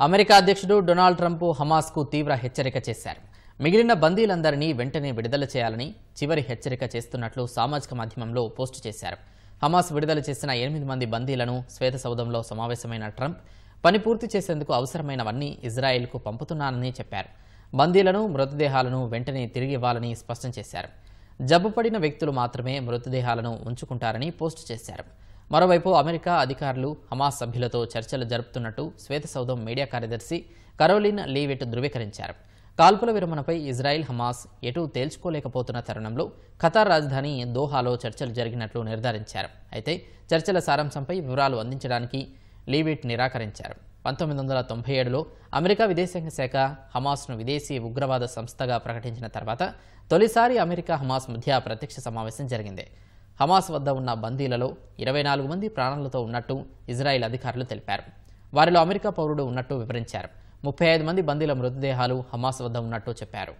America అధ్యక్షుడు Donald Trump హమాస్కు తీవ్ర హెచ్చరిక చేశారు. మిగిలిన బందీలందరినీ వెంటనే విడుదల చేయాలని చివరి హెచ్చరిక చేస్తున్నట్లు సామాజిక మాధ్యమంలో పోస్టు చేశారు. హమాస్ విడుదల చేసిన 8 మంది బందీలను శ్వేతసౌధంలో సమావేశమైన ట్రంప్ పని పూర్తి చేసేందుకు అవసరమైనవన్నీ ఇజ్రాయెల్కు పంపుతున్నానని చెప్పారు. బందీలను మృతదేహాలను వెంటనే తిరిగి ఇవ్వాలని స్పష్టం చేశారు. జబ్బుపడిన వ్యక్తులు మాత్రమే మృతదేహాలను ఉంచుకుంటారని పోస్టు చేశారు. మరోవైపు అమెరికా అధికారులు హమాస్ సభ్యులతో చర్చలు జరుపుతున్నట్టు శ్వేతసౌధం మీడియా కార్యదర్శి కరోలిన్ లీవిట్ ధృవీకరించారు. కాల్పుల విరమణపై ఇజ్రాయెల్ హమాస్ ఎటూ తేల్చుకోలేకపోతున్న తరుణంలో ఖతార్ రాజధాని దోహాలో చర్చలు జరిగినట్లు నిర్ధారించారు. అయితే చర్చల సారాంశంపై వివరాలు అందించడానికి లీవిట్ నిరాకరించారు. 1997లో అమెరికా విదేశాంగ శాఖ హమాస్ను విదేశీ ఉగ్రవాద సంస్థగా ప్రకటించిన తర్వాత తొలిసారి అమెరికా హమాస్ మధ్య ప్రత్యక్ష సమావేశం జరిగింది. హమాస్ వద్ద ఉన్న బందీలలో 24 మంది ప్రాణాలతో ఉన్నట్టు ఇజ్రాయెల్ అధికారులు తెలిపారు. వారిలో అమెరికా పౌరుడు ఉన్నట్టు వివరించారు. 35 మంది బందీల మృతదేహాలు హమాస్ వద్ద ఉన్నట్టు చెప్పారు.